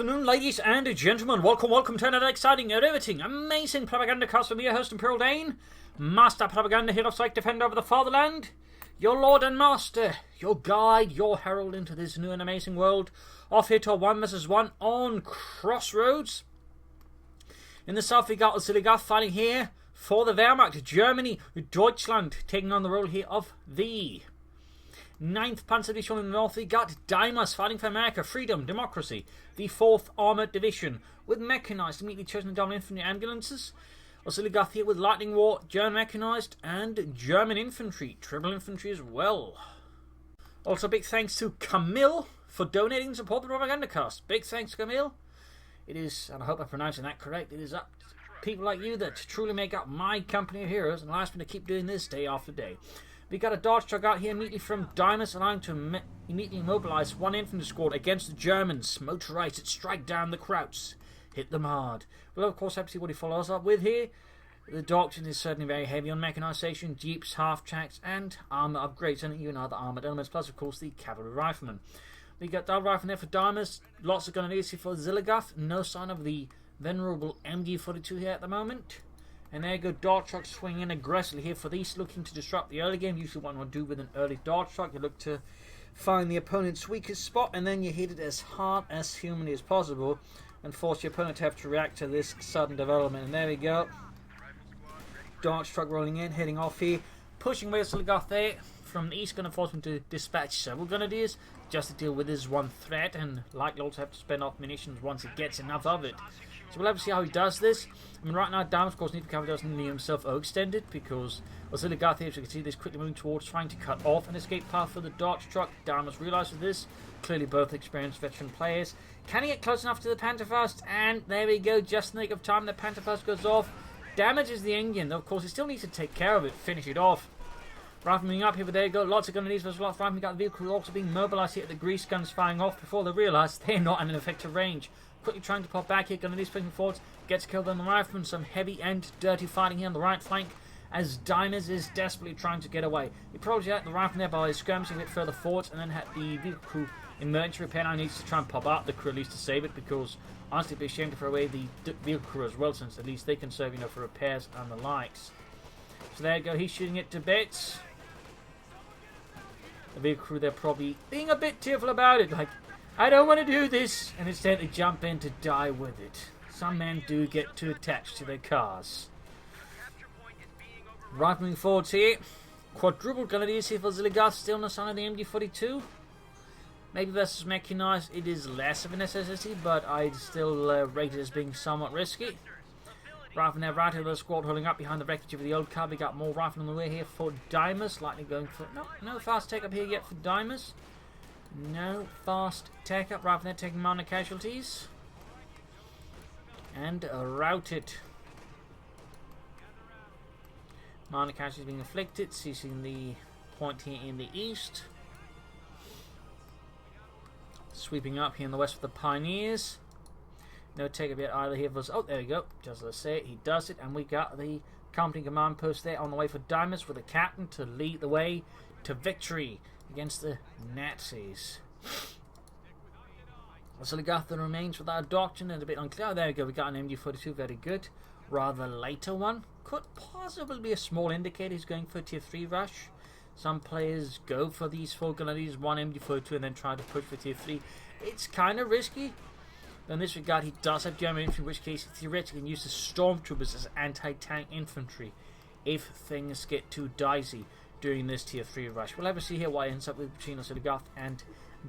afternoon, ladies and gentlemen. Welcome to another exciting, riveting, amazing Propagandacast from your host, Imperial Dane, Master Propaganda, Hero Psych, Defender of the Fatherland, your Lord and Master, your guide, your herald into this new and amazing world. Off here to a 1 vs 1 on Crossroads. In the south, we got Oziligath fighting here for the Wehrmacht, Germany, Deutschland, taking on the role here of the 9th Panzer Division. In the north, we got Deimos fighting for America, freedom, democracy. The 4th Armoured Division with Mechanized, immediately chosen down infantry ambulances. Oziligath here with Lightning War, German Mechanized, and German Infantry, triple infantry as well. Also, big thanks to Camille for donating to support the Propagandacast. Big thanks, Camille. It is, and I hope I'm pronouncing that correct, it is up to people like you that truly make up my company of heroes and allows me to keep doing this day after day. We got a Dodge truck out here immediately from Deimos, allowing to immediately mobilise one infantry squad against the Germans. Motorised it, strike down the Krauts, hit them hard. We'll of course have to see what he follows up with here. The doctrine is certainly very heavy on mechanisation, jeeps, half-tracks, and armour upgrades, and even other armoured elements, plus of course the cavalry riflemen. We got Dove Rifle there for Deimos, lots of grenadiers here for Oziligath, no sign of the venerable MG42 here at the moment. And there you go, Dart Truck swinging in aggressively here for these, looking to disrupt the early game. Usually what you want to do with an early Dart Truck, you look to find the opponent's weakest spot, and then you hit it as hard as humanly as possible, and force your opponent to have to react to this sudden development. And there we go, Dart Truck rolling in, heading off here, pushing away Oziligath there. From the east, going to force him to dispatch several grenadiers just to deal with this one threat, and likely also have to spend off munitions once it gets enough of it. So we'll have to see how he does this. I mean, right now, Deimos, of course, needs to cover doesn't need himself overextended, because Oziligath here, as you can see, this quickly moving towards trying to cut off an escape path for the Dodge truck. Deimos realises this. Clearly both experienced veteran players. Can he get close enough to the Panzerfaust? And there we go, just in the nick of time, the Panzerfaust goes off. Damages the engine, though, of course, he still needs to take care of it, finish it off. Rifleman up here, but there you go, lots of grenadiers as well. Rifleman got the vehicle also being mobilised here at the grease guns firing off before they realise they're not in an effective range. Quickly trying to pop back here, grenadiers pushing forwards, gets killed on the rifleman. Some heavy and dirty fighting here on the right flank as Deimos is desperately trying to get away. He probably had the rifleman there by skirmishing a bit further forwards, and then had the vehicle crew emergency repair. Now needs to try and pop out the crew at least to save it, because honestly it'd be a shame to throw away the vehicle crew as well, since at least they can serve, you know, for repairs and the likes. So there you go, he's shooting it to bits. The vehicle crew, they're probably being a bit tearful about it, like, I don't want to do this, and instead they jump in to die with it. Some men do get too attached to their cars. Rifling forwards here, quadruple grenadiers here for Oziligath, still no sign of the MG42. Maybe versus Mechanized it is less of a necessity, but I'd still rate it as being somewhat risky. Rifle there, right of the squad holding up behind the wreckage of the old car. We got more rifle on the way here for Deimos. Lightning going for... No fast take up here yet for Deimos. No fast take up. Rifle there taking minor casualties. And routed. Minor casualties being inflicted. Seizing the point here in the east. Sweeping up here in the west for the Pioneers. No take up yet either here for us. Oh, there we go. Just as I say, he does it. And we got the company command post there on the way for Deimos with the captain to lead the way to victory against the Nazis. Oziligath remains without a doctrine and a bit unclear. Oh, there we go. We got an MG42. Very good. Rather later one. Could possibly be a small indicator he's going for a tier 3 rush. Some players go for these 4 grenadiers, one MG42, and then try to push for tier 3. It's kind of risky. In this regard, he does have German infantry, in which case he theoretically can use the stormtroopers as anti-tank infantry if things get too dicey during this tier 3 rush. We'll have to see here what ends up with between Oziligath and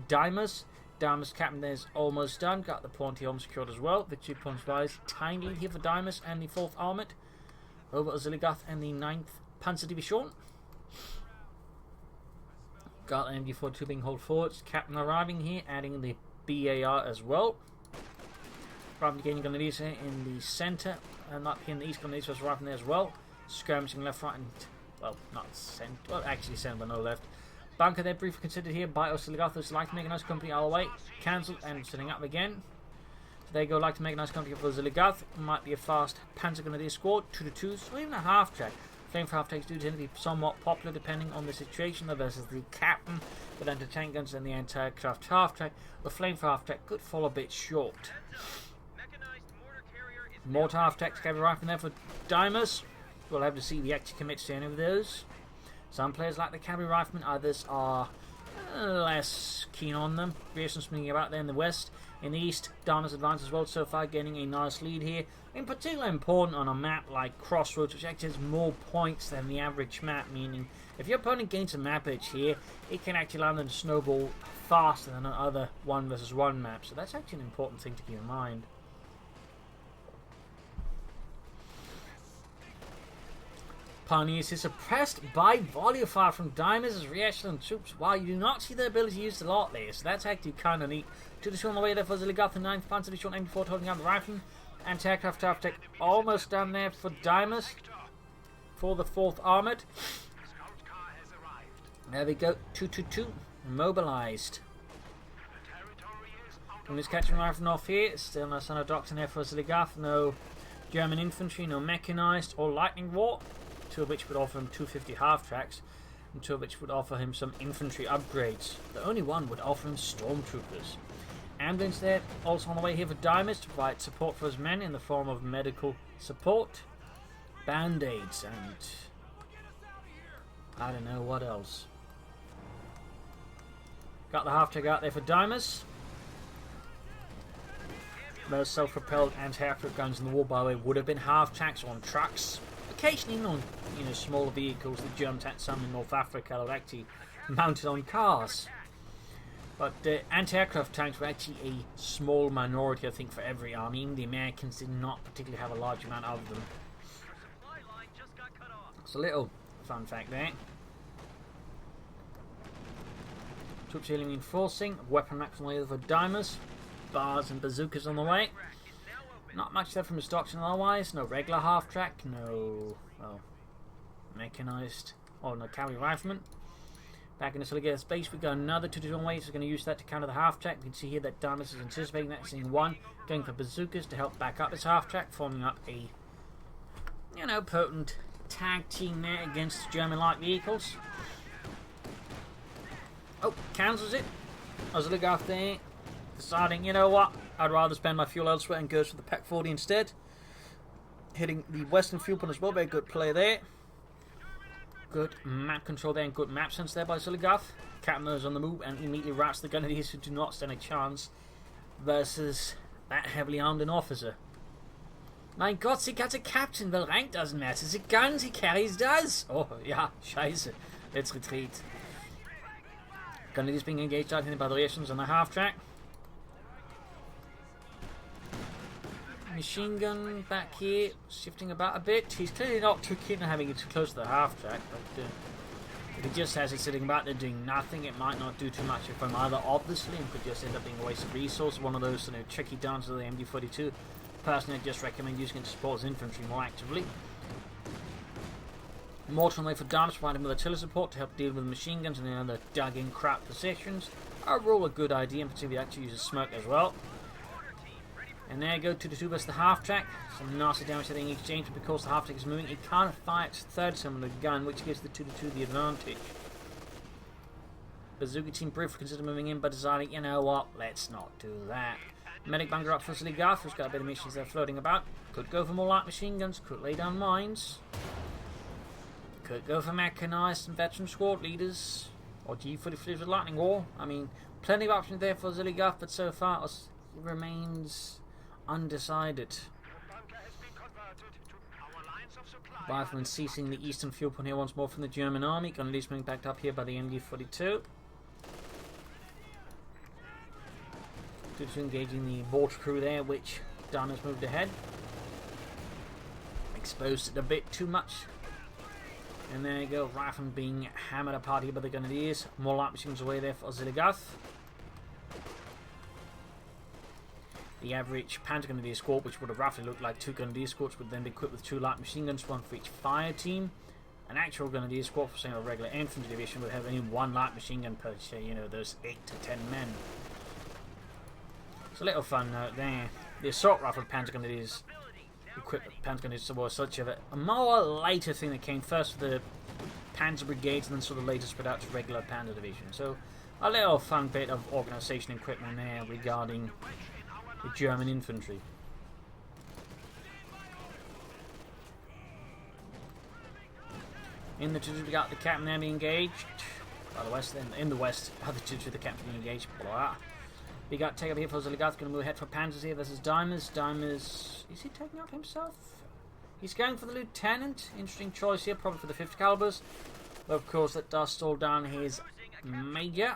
Deimos. Deimos captain there is almost done. Got the point here almost secured as well. Victory points wise. Tiny lead here for Deimos and the 4th Armoured over Oziligath and the 9th Panzer Division. Got the MG42 being hauled forwards. Captain arriving here, adding the BAR as well. Rifle gaining grenadiers here in the centre, and up here in the east, grenadiers was rifle there as well. Skirmishing left, right, and, well, not centre, well, actually centre, but no left. Bunker there briefly considered here by Oziligath. Those like to make a nice company all the way. Cancelled and setting up again. So there you go, like to make a nice company for Oziligath. Might be a fast Panzer Grenadier squad, 2-2, or even a half track. Flamethrower half-tanks do tend to be somewhat popular depending on the situation, though versus the Captain with anti-tank guns and the anti-aircraft half-tank. The flamethrower half-tank could fall a bit short. Mortar half-tanks, cavalry rifle there for Deimos. We'll have to see if he actually commits to any of those. Some players like the cavalry riflemen, others are less keen on them. Grierson swinging about there in the west. In the east, Deimos advances well so far, getting a nice lead here. In particular important on a map like Crossroads, which actually has more points than the average map, meaning if your opponent gains a map edge here, it can actually land on a snowball faster than on other 1 versus 1 maps. So that's actually an important thing to keep in mind. Pioneers is suppressed by volley fire from Deimos' re-echelon troops. While you do not see their ability used a lot there, so that's actually kind of neat. 2-2 on the way there for Oziligath, the 9th Panzer Division MD4 holding out the rifle. Anti-aircraft half-tech almost done there for Deimos for the 4th Armoured. There we go, 2-2-2, mobilised. From this catching rifle off here, still no sign of doctrine here for Oziligath, no German infantry, no mechanized or lightning war. 2 of which would offer him 250 half-tracks, and 2 of which would offer him some infantry upgrades. The only one would offer him stormtroopers. Ambulance there, also on the way here for Deimos to provide support for his men in the form of medical support, band-aids, and I don't know what else. Got the half-track out there for Deimos. Most self-propelled anti-aircraft guns in the war, by the way, would have been half-tracks on trucks. Occasionally on smaller vehicles, the Germans had some in North Africa that were actually mounted on cars. But anti-aircraft tanks were actually a small minority, I think, for every army. Even the Americans did not particularly have a large amount of them. It's a little fun fact there. Troops healing reinforcing, weapon racks on the way for Deimos, bars and bazookas on the way. Not much there from his doctrine otherwise. No regular half-track, no, well, mechanized, or no cavalry rifleman. Back in the Oziligath base, we got another 2-2 on way, so we're going to use that to counter the half-track. You can see here that Deimos is anticipating that, seeing 1, going for bazookas to help back up his half-track, forming up a, potent tag team there against German light vehicles. Oh, cancels it. Oziligath there, deciding, you know what, I'd rather spend my fuel elsewhere and goes for the Pack 40 instead. Hitting the western fuel point as well, very good play there. Good map control there and good map sense there by Oziligath. Captain on the move and immediately routes the Grenadiers, who do not stand a chance versus that heavily armed officer. Mein Gott, sie got a captain, well, rank doesn't matter, the guns he carries does. Oh, ja, scheiße. Let's retreat. Grenadiers being engaged out in the batteries on the half-track. Machine gun back here, shifting about a bit. He's clearly not too keen on having it too close to the half-track, but if he just has it sitting back there doing nothing, it might not do too much for him either, obviously, and could just end up being a waste of resource. One of those tricky downs of the MD42. Personally, I just recommend using it to support his infantry more actively. Mortar on the way for Deimos, providing with artillery support to help deal with machine guns and other dug-in crap positions. Overall, a good idea, and particularly actually uses smoke as well. And there you go, 2-2 versus the half-track. Some nasty damage to the exchange, but because the half-track is moving, it can't fire its third similar gun, which gives the 2-2 the advantage. Bazooka team briefly consider moving in, but deciding, you know what, let's not do that. Medic bunker up for Oziligath, who's got a bit of missions there floating about. Could go for more light machine guns, could lay down mines. Could go for mechanized and veteran squad leaders. Or G45 with lightning war. I mean, plenty of options there for Oziligath, but so far it remains undecided. Riflemen ceasing the eastern fuel point here once more from the German army. Grenadiers being backed up here by the MD42. Engaging the mortar crew there, which Deimos moved ahead. Exposed it a bit too much. And there you go, riflemen being hammered apart here by the Grenadiers. More light machines away there for Oziligath. The average Panzer Grenadier squad, which would have roughly looked like 2 Grenadier squads, would then be equipped with 2 light machine guns, 1 for each fire team. An actual Grenadier squad, for saying a regular infantry division, would have only 1 light machine gun per, say, those 8 to 10 men. It's a little fun note there. The assault rifle Panzer Grenadiers equipment Panzer Grenadiers was such a more later thing that came first for the Panzer Brigades and then sort of later spread out to regular Panzer Division. So a little fun bit of organisation and equipment there regarding the German infantry. In the Tutu, we got the captain there being engaged. By the west, then in the west, the Tutu, the captain being engaged. Blah. We got take up here for Oziligath, going to move ahead for Panzers here versus Deimos. Deimos, is he taking out himself? He's going for the lieutenant. Interesting choice here, probably for the 50 calibers. But of course, that does stall down his major.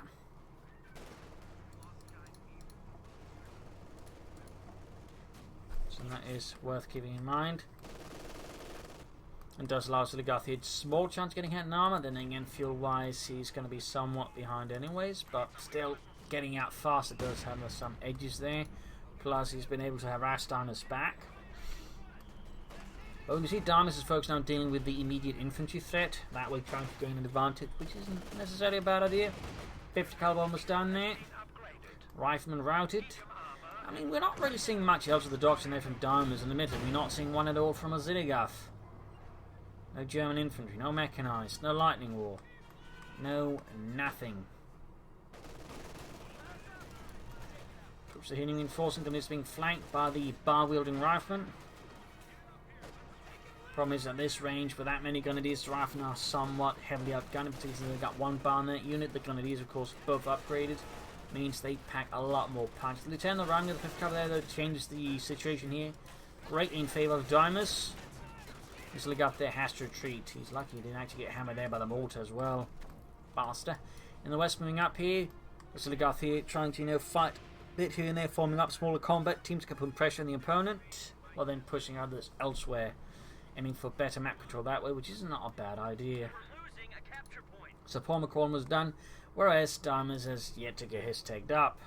So that is worth keeping in mind. And does allow Oziligath a small chance of getting hit in armor. Then again, fuel-wise, he's going to be somewhat behind anyways, but still getting out fast. It does have some edges there. Plus, he's been able to harass Deimos back. But we can see Deimos is focused on dealing with the immediate infantry threat. That way, trying to gain an advantage, which isn't necessarily a bad idea. 50 caliber almost done there. Rifleman routed. I mean, we're not really seeing much else of the doctrine there from Deimos, and admittedly, we're not seeing one at all from Oziligath. No German infantry, no mechanized, no lightning war, no nothing. Troops are hitting, reinforcing them, is being flanked by the bar-wielding riflemen. Problem is at this range, with that many grenadiers, the riflemen are somewhat heavily outgunned, particularly they've got one bar in that unit. The grenadiers, of course, both upgraded, means they pack a lot more punch. The lieutenant running with the 5th cover there, though, changes the situation here greatly in favour of Deimos. Oziligath there has to retreat. He's lucky he didn't actually get hammered there by the mortar as well. Faster. In the west, moving up here. Oziligath here trying to, fight a bit here and there, forming up smaller combat teams to put pressure on the opponent, while then pushing others elsewhere, aiming for better map control that way, which is not a bad idea. So Paul McCall was done, whereas Deimos has yet to get his tagged up.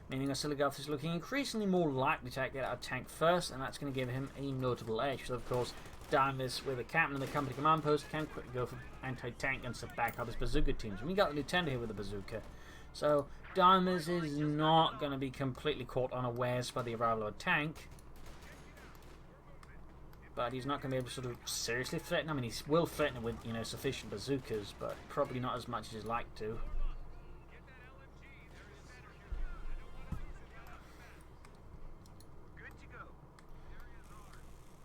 Meaning Oziligath is looking increasingly more likely to get out a tank first, and that's going to give him a notable edge. So of course, Deimos, with a captain in the company command post, can quickly go for anti-tank and to back up his bazooka teams. And we got the lieutenant here with a bazooka. So Deimos is not going to be completely caught unawares by the arrival of a tank. But he's not going to be able to sort of seriously threaten. I mean, he will threaten with, sufficient bazookas, but probably not as much as he'd like to.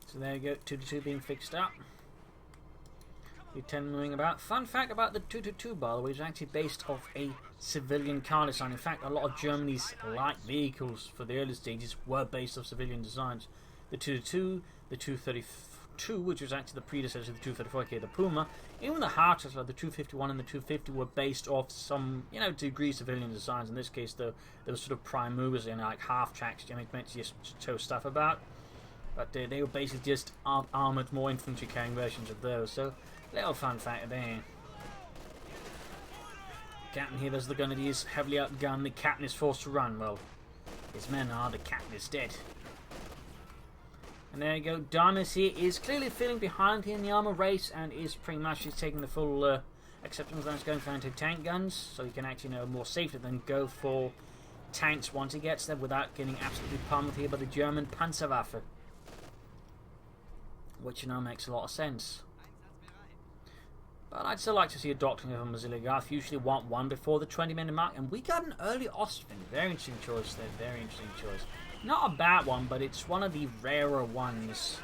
So there you go, 2-2 being fixed up. Lieutenant moving about. Fun fact about the 222, by the way, is actually based off a civilian car design. In fact, a lot of Germany's light vehicles for the early stages were based off civilian designs. The 222, the 232, which was actually the predecessor of the 234, aka the Puma, even the Harters, like the 251 and the 250, were based off some, degree civilian designs. In this case, though, there was sort of prime movers in like half tracks, meant to just tow stuff about. But they were basically just armoured, more infantry carrying versions of those. So, little fun fact there. Captain here, there's the grenadiers heavily outgunned. The captain is forced to run. Well, his men are. The captain is dead. And there you go. Deimos here is clearly feeling behind here in the armour race and is pretty much just taking the full acceptance that he's going for anti-tank guns. So he can actually, more safely than go for tanks once he gets there without getting absolutely pummeled here by the German Panzerwaffe. Which makes a lot of sense. But I'd still like to see a doctrine of Oziligath. Usually want one before the 20-minute mark, and we got an early Austrian. Very interesting choice there. Very interesting choice. Not a bad one, but it's one of the rarer ones.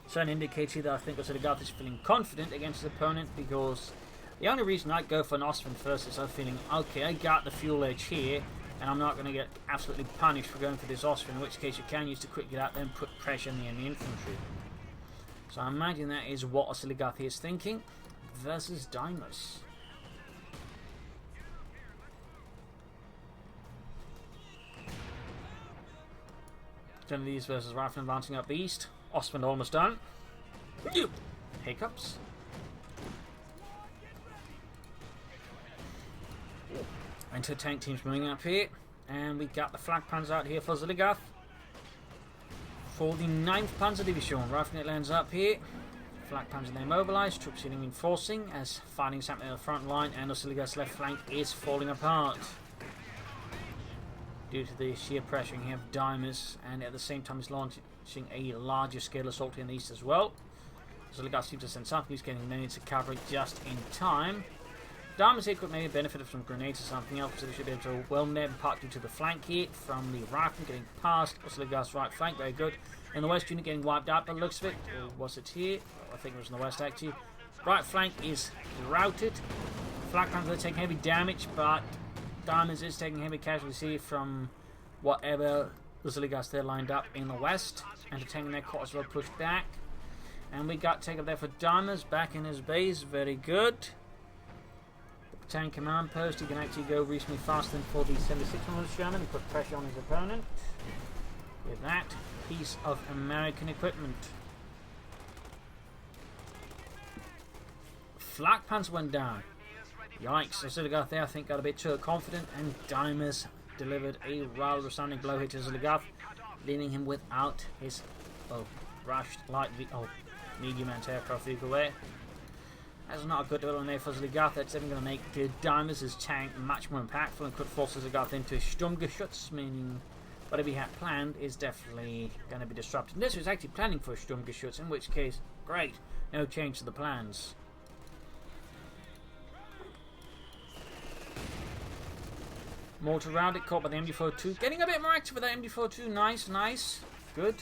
So it indicates here that I think Oziligath is feeling confident against his opponent, because the only reason I'd go for an Austrian first is I'm feeling, okay, I got the fuel edge here, and I'm not going to get absolutely punished for going for this Austrian, in which case you can use to quick get out there and put pressure on the enemy infantry. So I imagine that is what Oziligath is thinking versus Deimos. Grenadiers versus Riflemen advancing up the east. Ostman almost done. Hiccups. Anti-tank teams moving up here. And we got the flak panzer out here for Oziligath. For the 9th Panzer Division, Riflenet lands up here. Flak Panzer then mobilised, troops hitting reinforcing as fighting is happening on the front line, and Oziligath's left flank is falling apart due to the sheer pressuring here of Deimos, and at the same time he's seeing a larger scale assault in the east as well. Oziligath seems to send south. He's getting minutes of cavalry just in time. Deimos here could maybe benefit from grenades or something else, so they should be able to whelm them partly to the flank here from the rifle getting past Oziligath's right flank. Very good. In the west unit getting wiped out by the looks of it. Or was it here? I think it was in the west actually. Right flank is routed. Flak Panther taking heavy damage, but Deimos is taking heavy casualties here from whatever Oziligath there lined up in the west. Entertaining their quarters well pushed back. And we got take up there for Deimos back in his base. Very good. The tank command post, he can actually go reasonably faster than for the 76mm Sherman and put pressure on his opponent with that piece of American equipment. Flak Pants went down. Yikes, Oziligath there I think got a bit too confident, and Deimos delivered a rather resounding blow hit to Oziligath, leaving him without his rushed medium anti-aircraft vehicle there. That's not a good development there for Oziligath. That's even going to make Deimos' tank much more impactful and could force Oziligath into Sturmgeschütz, meaning whatever he had planned is definitely going to be disrupted. And this was actually planning for a Sturmgeschütz, in which case, great, no change to the plans. Mortar round it, caught by the MD-42. Getting a bit more active with that MD-42. Nice, nice. Good.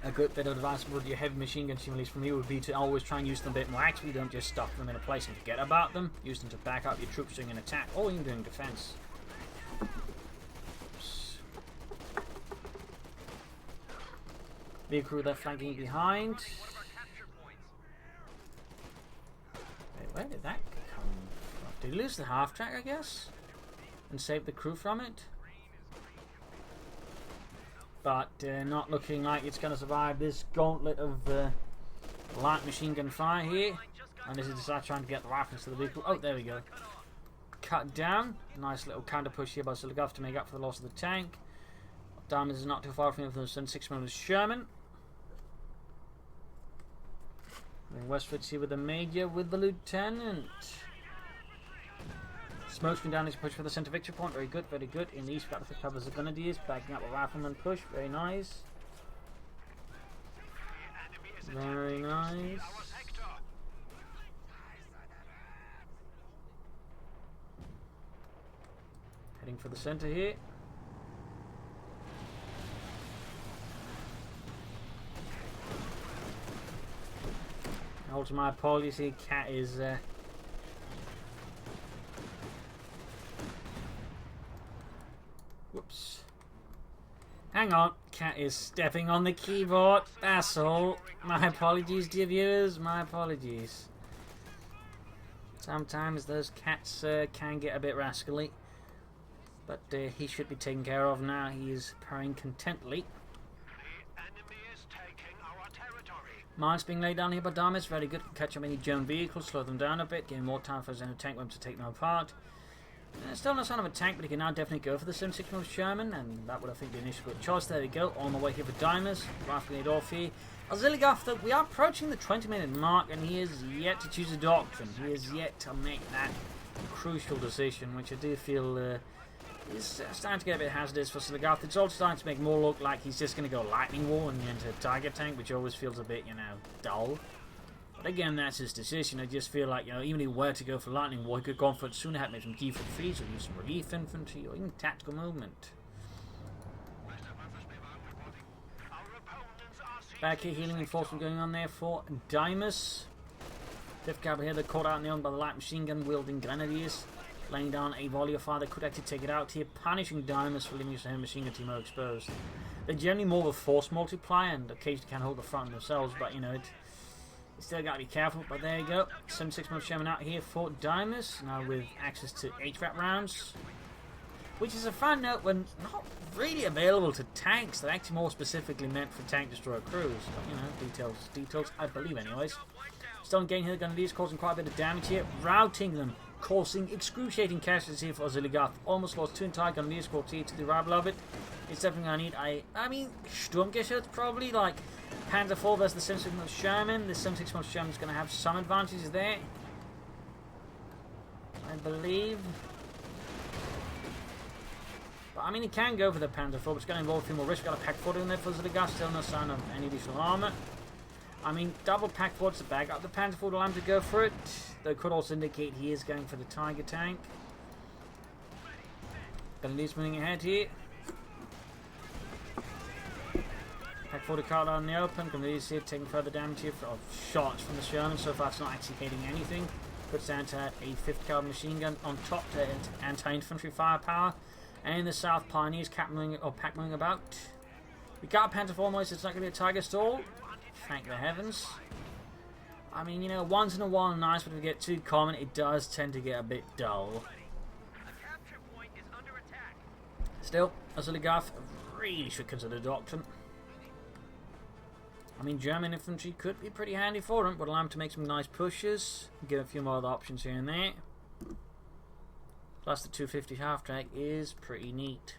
A good bit of advice with your heavy machine gun release from me would be to always try and use them a bit more actively. Don't just stuff them in a place and forget about them. Use them to back up your troops during an attack or even during defense. Oops. Vehicle there flanking behind. Where did that come from? Did he lose the half track, I guess? And save the crew from it? But not looking like it's going to survive this gauntlet of light machine gun fire here. And this is just trying to get the rifles to the vehicle. Oh, there we go. Cut down. Nice little counter push here by Oziligath to make up for the loss of the tank. Deimos is not too far from him for the 76mm Sherman. Westwards here with the Major with the Lieutenant. Smoke's been down his push for the centre victory point. Very good, very good. In the east, we've got the covers of Grenadiers backing up a rifleman push. Very nice. Very nice. Heading for the centre here. Also, my apologies here. Cat is whoops. Hang on. Cat is stepping on the keyboard. That's all. My apologies, dear viewers. My apologies. Sometimes those cats can get a bit rascally. But he should be taken care of now. He is purring contently. Mines being laid down here by Deimos, very good. Can catch up any German vehicles, slow them down a bit, giving more time for his own tank weapon to take them apart. Still no sign of a tank, but he can now definitely go for the 76mm Sherman, and that would I think be an initial good choice. There we go, on the way here for Deimos, rifling it off here. Oziligath, though, we are approaching the 20-minute mark, and he is yet to choose a doctrine. He is yet to make that crucial decision, which I do feel is starting to get a bit hazardous for Oziligath. It's also starting to make more look like he's just going to go lightning wall and into Tiger tank, which always feels a bit, dull. But again, that's his decision. I just feel like, even if he were to go for lightning wall, he could have gone for it sooner, had made some default freeze, or use some relief infantry, or even tactical movement. Back here, healing enforcement going on there for Deimos. Fifth cavalry here, they're caught out in the own by the light machine gun wielding Grenadiers. Laying down a volley of fire that could actually take it out here, punishing Deimos for leaving his own machine gun team more exposed. They're generally more of a force multiplier and occasionally can hold the front themselves, but you still got to be careful. But there you go, 76mm Sherman out here for Deimos, now with access to HVAC rounds, which is a fun note when not really available to tanks. They're actually more specifically meant for tank destroyer crews, but details I believe anyways. Still engaging here, the Grenadiers causing quite a bit of damage here, routing them, causing excruciating casualties here for Oziligath. Almost lost 2 entire Grenadier squads here to the arrival of it. It's definitely going to need I mean, Sturmgeschütz probably, like Panzer IV versus the 76mm Sherman. The 76mm Sherman is going to have some advantages there, I believe. But I mean, he can go for the Panzer IV, but it's going to involve a few more risks. Got a pack 40 in there for Oziligath, still no sign of any additional armor. I mean, double pack 40 to back up the Panzer IV, allow him to go for it. Though it could also indicate he is going for the Tiger tank. Gonna lose moving ahead here. Pack 40 card out in the open. Gonna lose here, taking further damage here of shots from the Sherman. So far, it's not actually hitting anything. Puts down to a 50 caliber machine gun on top to anti-infantry firepower. And in the south, Pioneers pack moving about. We got a Panther foremost. It's not going to be a Tiger stall. Thank the heavens. I mean, you know, once in a while, nice, but if we get too common, it does tend to get a bit dull. Still, Oziligath really should consider Doctrine. I mean, German infantry could be pretty handy for him, but allow him to make some nice pushes. Give a few more other options here and there. Plus the 250 half-track is pretty neat.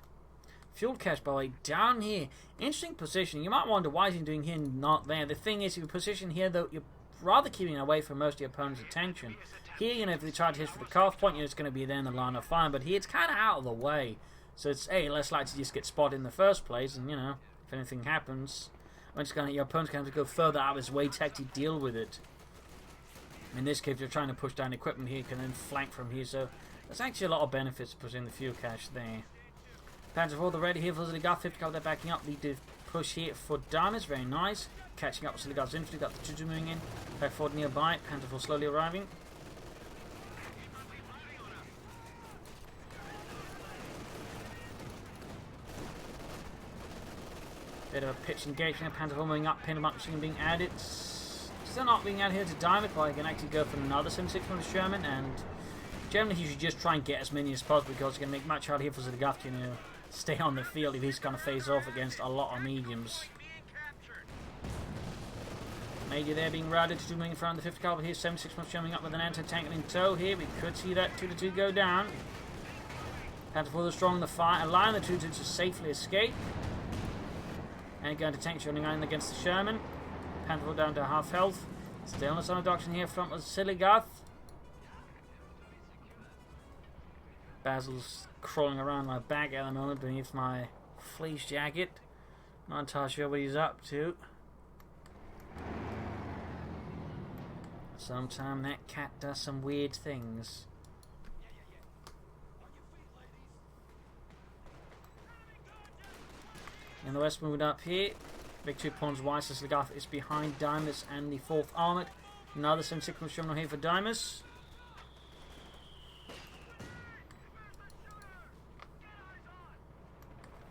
Fuel cache, by the way, down here. Interesting position. You might wonder why is he doing here and not there. The thing is, if you position here, though, you're rather keeping away from most of your opponent's attention. Here, you know, if they try to hit for the cutoff point, you know, it's going to be there in the line of fire. But here, it's kind of out of the way. So it's, A, less likely to just get spotted in the first place. And, you know, if anything happens, your opponent's going to have to go further out of his way to actually deal with it. In this case, if you're trying to push down equipment here, you can then flank from here. So there's actually a lot of benefits to putting the fuel cache there. Panzer IV, the ready here for Oziligath. 50 cal, they're backing up. Lead to push here for Deimos. Very nice. Catching up with Oziligath's infantry. Got the 2-2 moving in. Pack 4 nearby. Panzer IV slowly arriving. Bit of a pitch engagement. Panzer IV moving up. Pin machine being added. Still not being added here to Deimos, but I can actually go for another 76 from the Sherman. And generally, you should just try and get as many as possible because it's going to make much harder here for Oziligath, you know, stay on the field if he's going to face off against a lot of mediums. Major there being routed to 2 moving in front of the 50 caliber here. 76 months coming up with an anti-tank in tow here. We could see that 2-2 go down. Panther IV strong in the fire, allowing the 2-2 to safely escape. And going to tank running in against the Sherman. Panther IV down to half health. Still on a doctrine here from Oziligath. Basil's crawling around my back at the moment beneath my fleece jacket. Not entirely sure what he's up to. Sometimes that cat does some weird things. In the west, moving up here. Victory points wise. Oziligath is behind Deimos and the 4th Armoured. Another 76 machine here for Deimos.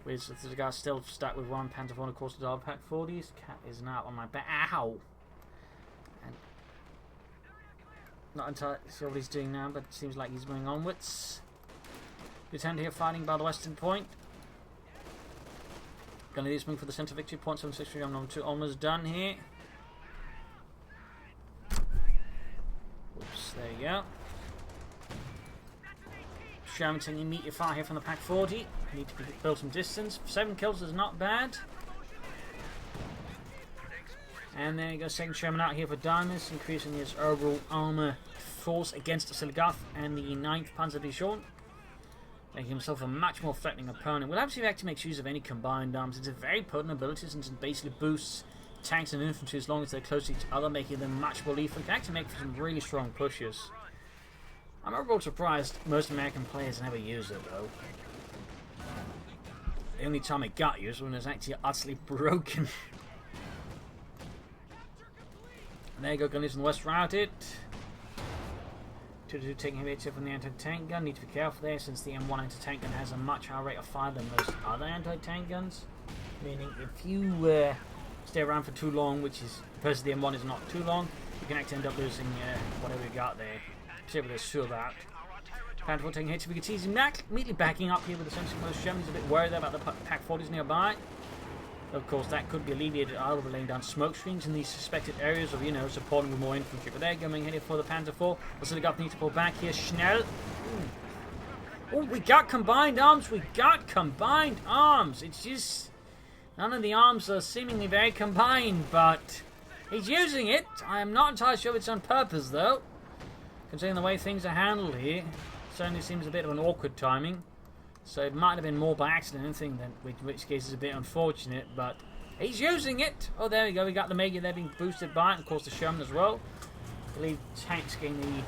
With the guy still stuck with one Panther IV, of course, the dog pack 40s. Cat is now on my back. Ow! And not entirely sure what he's doing now, but it seems like he's moving onwards. Lieutenant here fighting by the western point. Gonna use move for the centre victory point. 763 on number 2. Almost done here. Whoops, there you go. Sherman taking immediate fire here from the pack 40. Need to build some distance. 7 kills is not bad. And there you go, second Sherman out here for Deimos, increasing his overall armor force against Oziligath and the 9th Panzer Division, making himself a much more threatening opponent. We'll have to see if he actually makes use of any combined arms. It's a very potent ability since it basically boosts tanks and infantry as long as they're close to each other, making them much more lethal. It can actually make for some really strong pushes. I'm overall surprised most American players never use it though. The only time it got used was when it was actually utterly broken. And there you go, gunners in the west routed. 2-2 taking heavy hits from the anti-tank gun. Need to be careful there since the M1 anti-tank gun has a much higher rate of fire than most other anti-tank guns. Meaning if you stay around for too long, which is versus the M1 is not too long, you can actually end up losing whatever you got there. See what there's of that. Panther IV taking hits. We can see he's immediately backing up here with the 76 most Sherman. He's a bit worried about the pack 40s nearby. Of course, that could be alleviated either by laying down smoke screens in these suspected areas of, you know, supporting with more infantry. But they're going headed for the Panther IV. Oziligath needs to pull back here. Schnell. Oh, we got combined arms. We got combined arms. It's just none of the arms are seemingly very combined, but he's using it. I am not entirely sure it's on purpose, though. Considering the way things are handled here, certainly seems a bit of an awkward timing. So it might have been more by accident than anything, in which case is a bit unfortunate, but he's using it! Oh, there we go, we got the Mega there being boosted by it, and of course the Sherman as well. I believe tanks gain the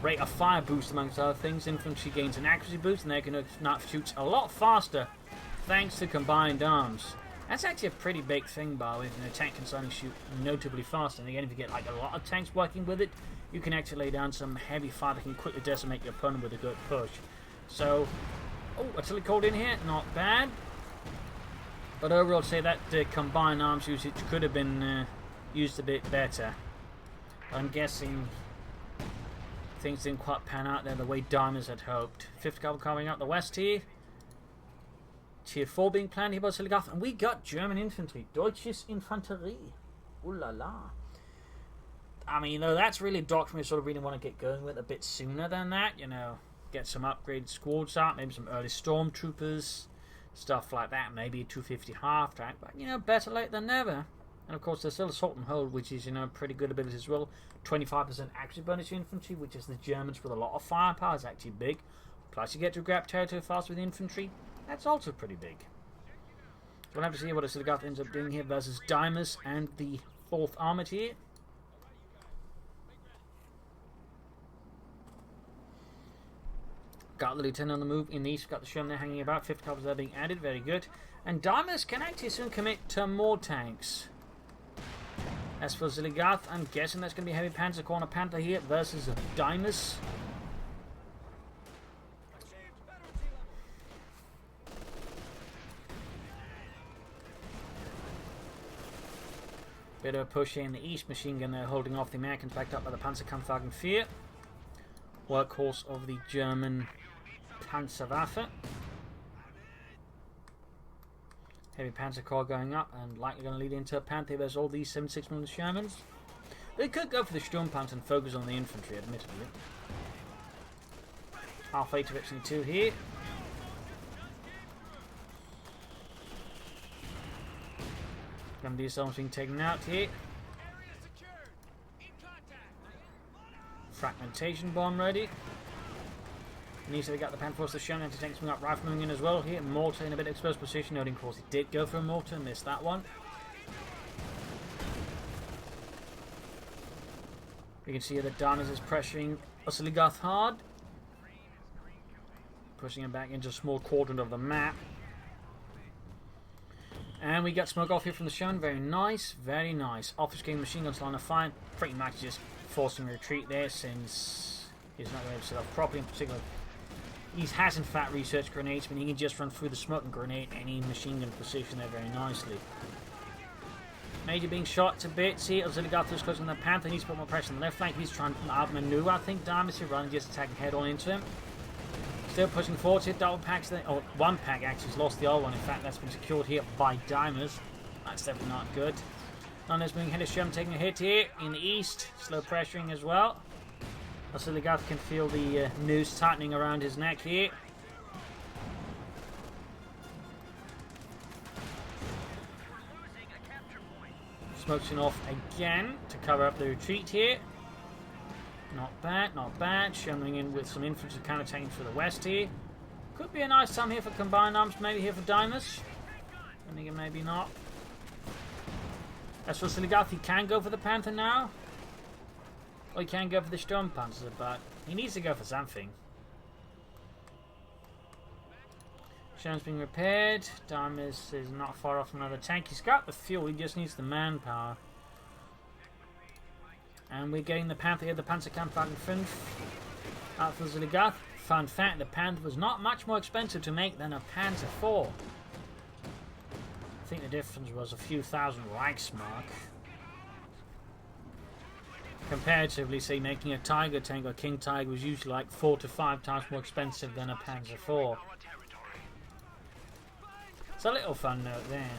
rate of fire boost amongst other things. Infantry gains an accuracy boost, and they can now shoot a lot faster thanks to combined arms. That's actually a pretty big thing, by the way. A tank can suddenly shoot notably faster, and again, if you get like a lot of tanks working with it, you can actually lay down some heavy fire that can quickly decimate your opponent with a good push. So, oh, artillery called in here, not bad. But overall, I'd say that combined arms usage could have been used a bit better. I'm guessing things didn't quite pan out there the way Deimos had hoped. 5th Cavalry coming up the west here. Tier 4 being planned here by Oziligath. And we got German infantry. Deutsches Infanterie. Ooh la la. I mean, though, that's really a doctrine we sort of really want to get going with a bit sooner than that. You know, get some upgraded squads out. Maybe some early stormtroopers. Stuff like that. Maybe a 250 half track. But, you know, better late than never. And of course, there's still Assault and Hold, which is, you know, pretty good ability as well. 25% accuracy bonus to infantry, which is the Germans with a lot of firepower, is actually big. Plus, you get to grab territory fast with infantry. That's also pretty big. So we'll have to see what Oziligath ends up doing here versus Deimos and the 4th Armoured here. Got the Lieutenant on the move in the east. Got the Sherman there hanging about. 5th Cavalry there being added. Very good. And Deimos can actually soon commit to more tanks. As for Oziligath, I'm guessing that's going to be Heavy Panzer Corner Panther here versus Deimos. Bit of a push here in the east. Machine gun there holding off the Americans, backed up by the Panzerkampfwagen 4. Workhorse of the German Panzerwaffe. Heavy Panzer Corps going up and likely going to lead into a Panther. There's all these 76mm Shermans. They could go for the Sturmpanzer and focus on the infantry, admittedly. Half 8 of XC2 here. Some of these zones being taken out here. Fragmentation bomb ready. And easily got the Panforce, the Sherman anti-tank swing up, rifle moving in as well here. Mortar in a bit of exposed position, noting of course he did go for a mortar, missed that one. You can see that Deimos is pressuring Oziligath hard. Pushing him back into a small quadrant of the map. And we got smoke off here from the Sherman, very nice, very nice. Obfuscating machine guns line of fire, pretty much just forcing a retreat there since he's not going to set up properly. In particular, he has in fact researched grenades, but he can just run through the smoke and grenade any machine gun position there very nicely. Major being shot to bits here. Oziligath is close on the Panther. He needs to put more pressure on the left flank. He's trying to outmaneuver, I think, Deimos here, rather than just attacking head on into him. Still pushing forward here. Double packs there. Oh, one pack actually has lost the other one. In fact, that's been secured here by Deimos. That's definitely not good. Nonetheless, being hit, Sherman taking a hit here in the east. Slow pressuring as well. Oziligath can feel the noose tightening around his neck here. Smokes off again to cover up the retreat here. Not bad, not bad. Sherman in with some infantry counter-attacking for the west here. Could be a nice time here for combined arms, maybe here for Deimos. I think maybe not. As for Oziligath, he can go for the Panther now. Or he can go for the Sturmpanzer, but he needs to go for something. Sherman's being repaired. Deimos is not far off another tank. He's got the fuel, he just needs the manpower. And we're getting the Panther here, the Panzerkampfwagen 5 out for Oziligath. Fun fact, the Panther was not much more expensive to make than a Panzer 4. I think the difference was a few thousand Reichsmark. Comparatively, say, making a Tiger tank or King Tiger was usually like 4 to 5 times more expensive than a Panzer 4. It's a little fun note there.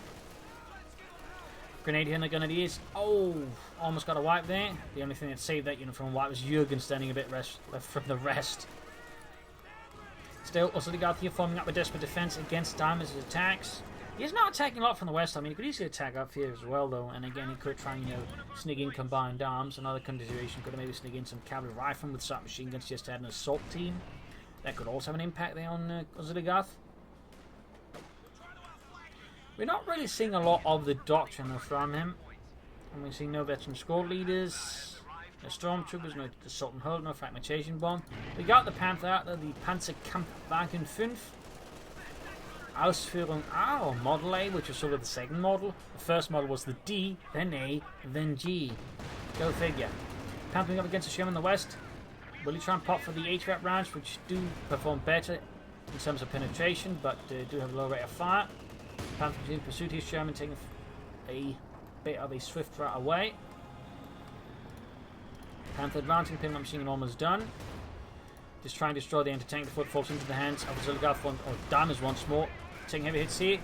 Grenade here in the Grenadiers. Oh, almost got a wipe there. The only thing that saved that unit from a wipe was Jürgen standing a bit left from the rest. Still, Oziligath here forming up a desperate defense against Deimos' attacks. He's not attacking a lot from the west. I mean, he could easily attack up here as well, though. And again, he could try and, sneak in combined arms. Another consideration could have maybe sneak in some cavalry riflemen with submachine guns just to add an assault team. That could also have an impact there on Oziligath. We're not really seeing a lot of the Doctrine from him. And we're seeing no veteran squad leaders, no stormtroopers, no assault and hold, no fragmentation bomb. We got the Panther out there, the Panzerkampfwagen 5. Ausführung A, or Model A, which was sort of the second model. The first model was the D, then A, then G. Go figure. Pampering up against the Sherman in the west. Will he try and pop for the HVAC rounds, which do perform better in terms of penetration, but do have a low rate of fire. Panther in pursuit, his Sherman taking a bit of a swift route away. Panther advancing, pin machine gun almost done. Just trying to destroy the anti-tank before it falls into the hands of Oziligath or Deimos once more. Taking heavy hits here.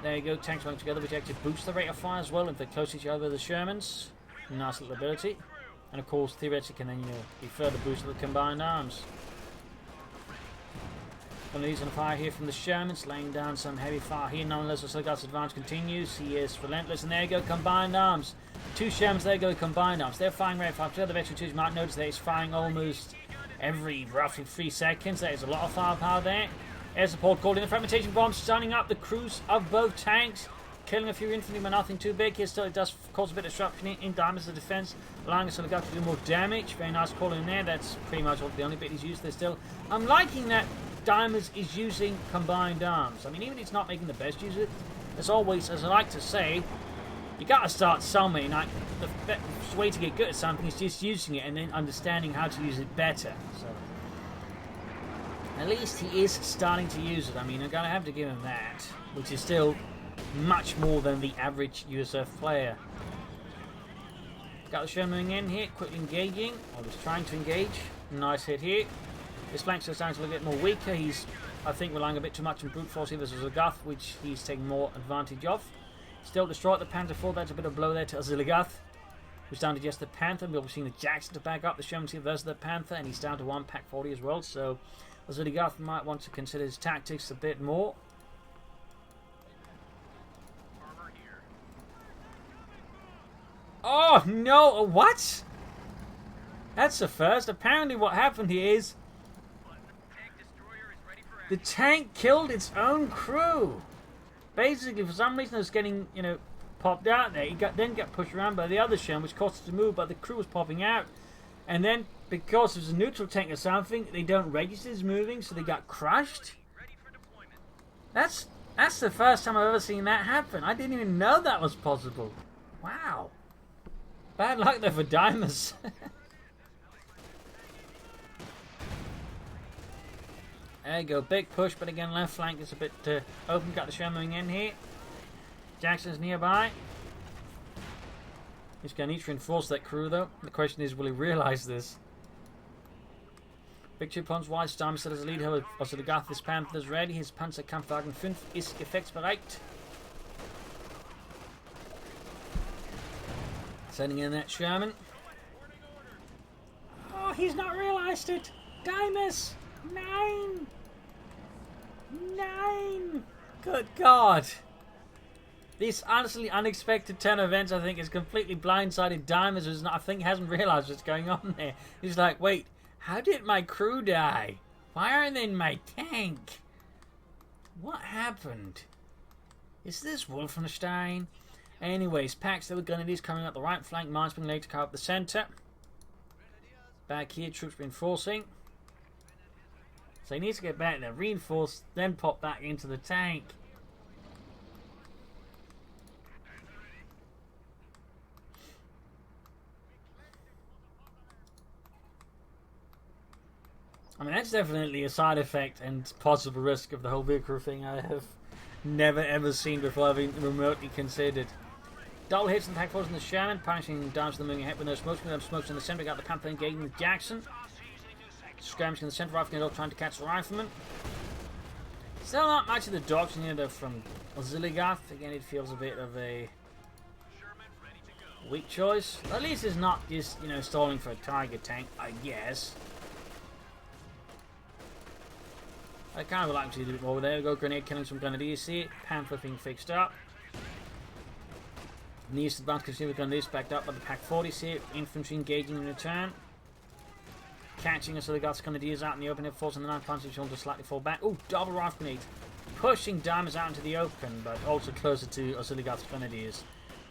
There you go, tanks working together, which actually boosts the rate of fire as well if they're close to each other, the Shermans. Nice little ability. And of course, theoretically, can then be further boosted with combined arms. Gonadiers on fire here from the Shermans, laying down some heavy fire here. Nonetheless, Oziligath's advance continues. He is relentless, and there you go, combined arms. Two Shermans, there you go, combined arms. They're firing rate of fire. The veteran twos might notice that it's firing almost every roughly 3 seconds. That is a lot of firepower there. Air support called in. The fragmentation bomb stunning up the crews of both tanks, killing a few infantry, but nothing too big. Here still, it does cause a bit of disruption in Deimos' defense, allowing Oziligath to do more damage. Very nice call in there. That's pretty much the only bit he's used there still. I'm liking that Deimos is using combined arms. I mean, even if it's not making the best use of it, as always, as I like to say, you gotta start somewhere. Like, the best way to get good at something is just using it and then understanding how to use it better. So, at least he is starting to use it. I mean, I'm gonna have to give him that, which is still much more than the average USF player. Got the Sherman in here, quickly engaging, or just trying to engage. Nice hit here. His flanks are starting to look a bit more weaker. He's, I think, relying a bit too much on brute force here versus Oziligath, which he's taking more advantage of. Still destroyed the Panther 4. That's a bit of blow there to Oziligath, who's down to just the Panther. We've seen the Jackson to back up the Sherman here versus the Panther, and he's down to 1 pack 40 as well. So Oziligath might want to consider his tactics a bit more. Oh no! What? That's the first. Apparently, what happened here is the tank killed its own crew. Basically, for some reason, it was getting, popped out there. He then got pushed around by the other Sherman, which caused it to move, but the crew was popping out. And then, because it was a neutral tank or something, they don't register as moving, so they got crushed. That's the first time I've ever seen that happen. I didn't even know that was possible. Wow. Bad luck there for Deimos. There you go, big push, but again, left flank is a bit open. Got the Sherman in here. Jackson's nearby. He's going to need to reinforce that crew, though. The question is, will he realise this? Big 2 points wide. Deimos still has a lead. However, Oziligath, his Panther's ready. His Panzerkampfwagen 5 is effectsbereit. Sending in that Sherman. Oh, he's not realised it. Deimos! 9! Good God! This honestly unexpected turn of events, I think, has completely blindsided Deimos, who's not, I think, hasn't realised what's going on there. He's like, wait, how did my crew die? Why aren't they in my tank? What happened? Is this Wolfenstein? Anyways, packs that were Grenadiers coming up the right flank, mines being laid to cover up the centre. Back here, troops reinforcing. So he needs to get back there, reinforce, then pop back into the tank. I mean, that's definitely a side effect and possible risk of the whole vehicle thing I have never ever seen before, having remotely considered. Double hits and pack force in the Sherman, punishing down to the moving ahead with no smoke. Smokes in the centre, got the Panther engaging with Jackson. Skirmishing in the centre, Rifleman trying to catch the Rifleman. Still not much of the dogs in here, though, from Oziligath. Again, it feels a bit of a weak choice. At least it's not just, stalling for a Tiger tank, I guess. I kind of would like to see a bit more. There we go, grenade killing some Grenadiers. See it? Panther being fixed up. In the east advance, continue with Grenadiers backed up by the Pack 40. See it? Infantry engaging in return. catching Oziligath's Grenadiers out in the open, it forcing the 9th Panzer Division to slightly fall back. Ooh, double rifle grenade. Pushing Deimos out into the open, but also closer to Oziligath's Grenadiers,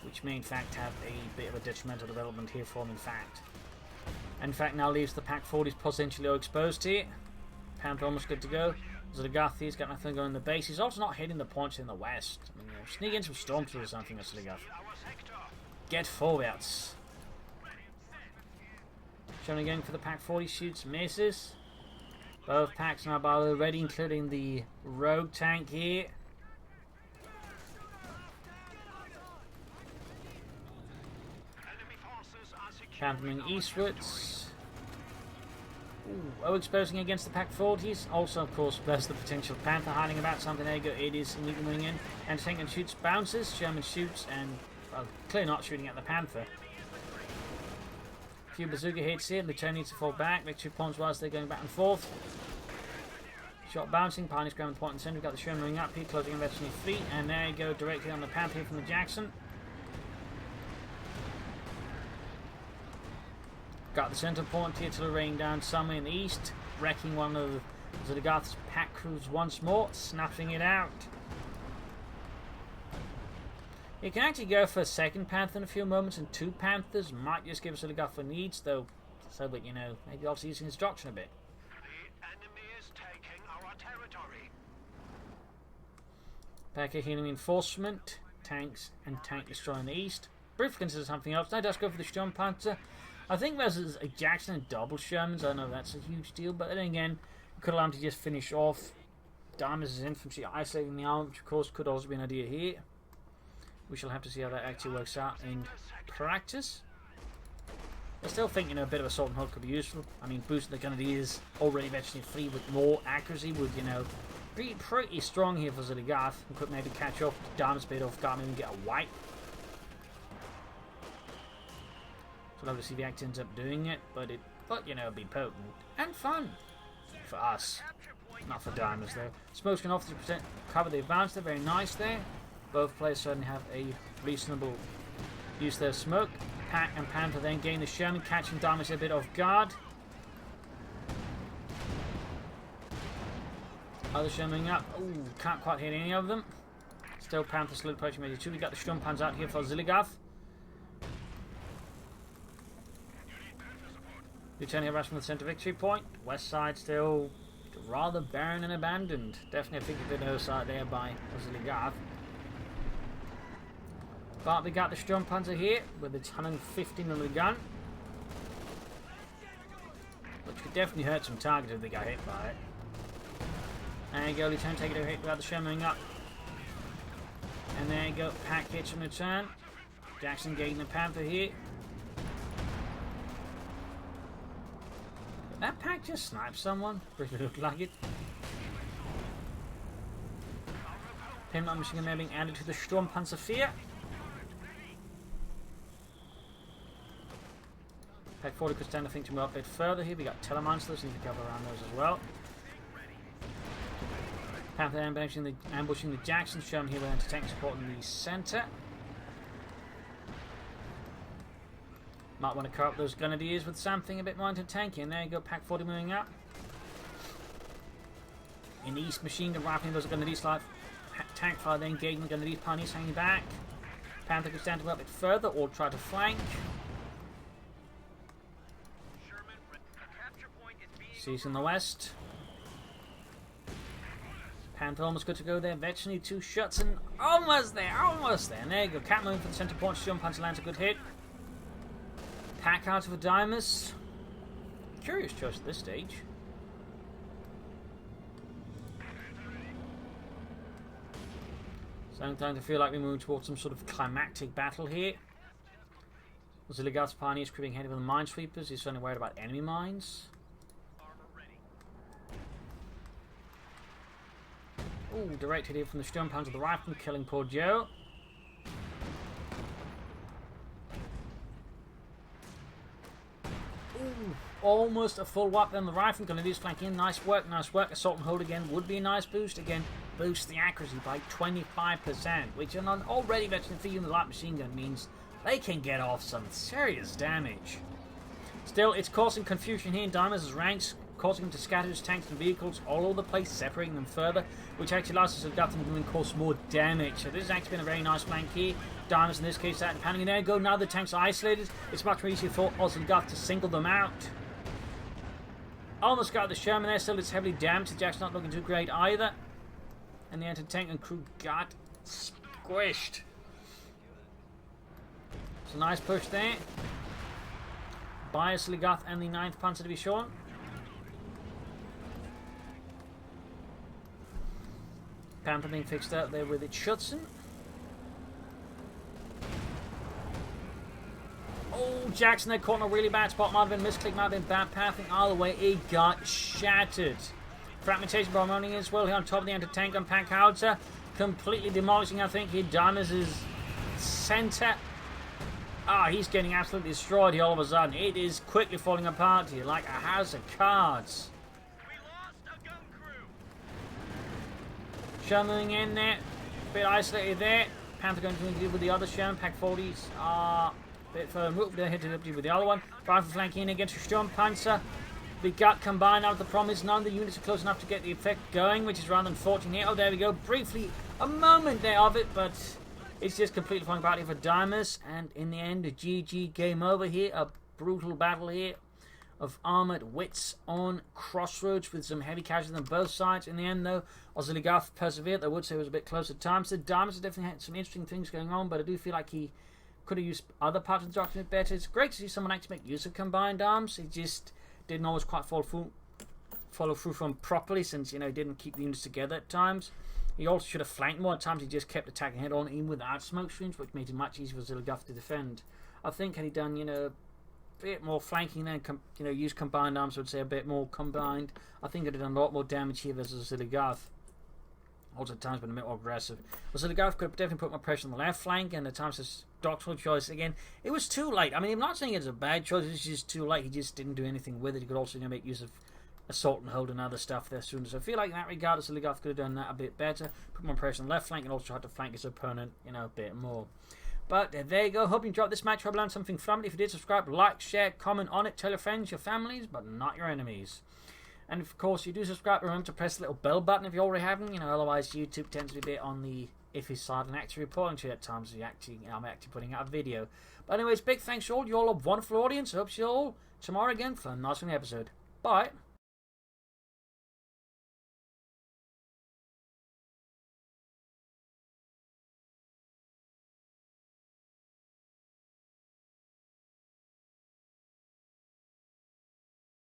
which may in fact have a bit of a detrimental development here for him, in fact. In fact, now leaves the Pack 40s potentially exposed here. Panther almost good to go. Oziligath, he's got nothing going in the base. He's also not hitting the points in the west. I mean, sneak in some stormtroopers or something, Oziligath. Get forwards. Showing again for the Pack 40, shoots, misses. Both packs now by already, including the rogue tank here. Cantering eastwards. Ooh, exposing against the Pack 40s. Also, of course, there's the potential Panther hiding about something. There you go, it is immediately moving in. And tank and shoots, bounces. Sherman shoots, and well, clearly not shooting at the Panther. A few bazooka hits here. Lieutenant needs to fall back. Victory points whilst they're going back and forth. Shot bouncing. Pioneers grabbing the point in the centre. We've got the Sherman moving up here, closing in Veteran fleet. And there you go, directly on the Panther here from the Jackson. Got the centre point here to rain down somewhere in the east, wrecking one of Oziligath's pack crews once more, snapping it out. You can actually go for a second Panther in a few moments, and 2 Panthers might just give Oziligath what needs, though, so that, you know, maybe also using his doctrine a bit. The enemy is taking our territory. Packer healing reinforcement, tanks and tank destroyer in the east. Briefly consider something else. Now does go for the Sturmpanzer. I think there's a Jackson and double Shermans. I know that's a huge deal, but then again, you could allow him to just finish off Deimos' infantry, isolating the arm, which of course could also be an idea here. We shall have to see how that actually works out in practice. I still think, you know, a bit of assault and hold could be useful. I mean, boosting the Grenadiers already virtually free with more accuracy would, you know, be pretty strong here for Oziligath, and could maybe catch up to Deimos' bit off guard, maybe get a wipe. So obviously the act ends up doing it, but you know, it'd be potent and fun for us, not for Deimos though. Smoke's going off to cover the advance. They're very nice there. Both players certainly have a reasonable use their smoke. Pack and Panther then gain the Sherman, catching Deimos a bit off guard. Other Sherman up. Ooh, can't quite hit any of them. Still Panther slowly approaching Major 2. We got the Sturmpans out here for Oziligath. Lieutenant harassed from the centre victory point. West side still rather barren and abandoned. Definitely a think a bit oversight there by Oziligath. But we got the Sturmpanzer here with its 150mm gun, which could definitely hurt some targets if they got hit by it. There you go, Lieutenant taking a hit without the Sherman up. And there you go, Pack hits from return. Jackson getting the Panther here. Did that Pack just snipe someone? Really looked like it. Pinlock machine gun being added to the Sturmpanzer 4. Pack 40 could stand, I think, to move up a bit further here. We got Telemines, need to cover around those as well. Panther ambushing the Jackson, shown here with anti-tank support in the centre. Might want to cover up those Grenadiers with something a bit more anti-tanky. And there you go, Pack 40 moving up. In the east, machine gun rifling those Grenadiers live. Tank fire then engaging the Grenadiers, Pioneers hanging back. Panther could stand to go a bit further or try to flank. Seas in the west. Panther almost good to go there. Eventually 2 shots and almost there, almost there. And there you go. Cat moving for the centre point. Sturmpanzer lands a good hit. Pack out of a Deimos. Curious choice at this stage. Starting to feel like we're moving towards some sort of climactic battle here. Oziligath's Pioneers creeping ahead of the Minesweepers. He's certainly worried about enemy mines. Ooh, direct hit here from the Sturmpanzer of the Rifleman, killing poor Joe. Ooh, almost a full wipe then the Rifleman. Gonna do his flank in. Nice work, nice work. Assault and hold again would be a nice boost. Again, boost the accuracy by 25%, which on an already veteran figure in the light machine gun means they can get off some serious damage. Still, it's causing confusion here in Deimos' ranks, causing him to scatter his tanks and vehicles all over the place, separating them further, which actually allows Oziligath to do and cause more damage. So this has actually been a very nice flank here. Deimos in this case that and panning, and there you go. Now the tanks are isolated. It's much more easier for Oziligath to single them out. Almost got the Sherman there, still it's heavily damaged. The Jack's not looking too great either. And the anti-tank and crew got squished. It's a nice push there by Oziligath and the 9th Panzer to be shown. Panther being fixed out there with its Schutzen. Oh, Jackson there caught in a really bad spot. Might have been misclick, might have been bad pathing. Either way, it got shattered. Fragmentation bomb running as well here on top of the anti-tank and pack howitzer. Completely demolishing, I think, here Deimos' center. Ah, he's getting absolutely destroyed here all of a sudden. It is quickly falling apart here like a house of cards. We lost a gun crew. Sherman in there. Bit isolated there. Panther going to deal with the other Sherman. Pack 40s are a bit further removed. They're hit with the other one. Rifle flanking in against the Sturmpanzer. The gut combined out the problem is none of the units are close enough to get the effect going, which is rather unfortunate here. Oh, there we go. Briefly, a moment there of it, but it's just completely falling apart here for Deimos. And in the end, a GG game over here. A brutal battle here of armoured wits on Crossroads with some heavy casualties on both sides. In the end, though, Oziligath persevered. I would say it was a bit close at times. So Deimos definitely had some interesting things going on, but I do feel like he could have used other parts of the document better. It's great to see someone actually make use of combined arms. It just didn't always quite follow through from properly, since, you know, he didn't keep the units together at times. He also should have flanked more. At times he just kept attacking head on, even without smoke screens, which made it much easier for Oziligath to defend. I think had he done, you know, a bit more flanking, then use combined arms, I would say a bit more combined, I think it would have done a lot more damage here versus Oziligath. Also at times been a bit more aggressive. Oziligath could have definitely put more pressure on the left flank, and at times his doctoral choice again. It was too late. I mean, I'm not saying it's a bad choice. It's just too late. He just didn't do anything with it. He could also make use of assault and hold and other stuff there soon. So I feel like in that regard, Oziligath could have done that a bit better. Put more pressure on the left flank and also tried to flank his opponent, a bit more. But there you go. Hope you enjoyed this match. Hope you learned something from it. If you did, subscribe, like, share, comment on it. Tell your friends, your families, but not your enemies. And of course, you do subscribe, remember to press the little bell button if you already haven't. Otherwise YouTube tends to be a bit on the iffy side and actually reporting to you at times. I'm actually putting out a video. But anyways, big thanks to all. You all a wonderful audience. I hope you all tomorrow again for a nice episode. Bye.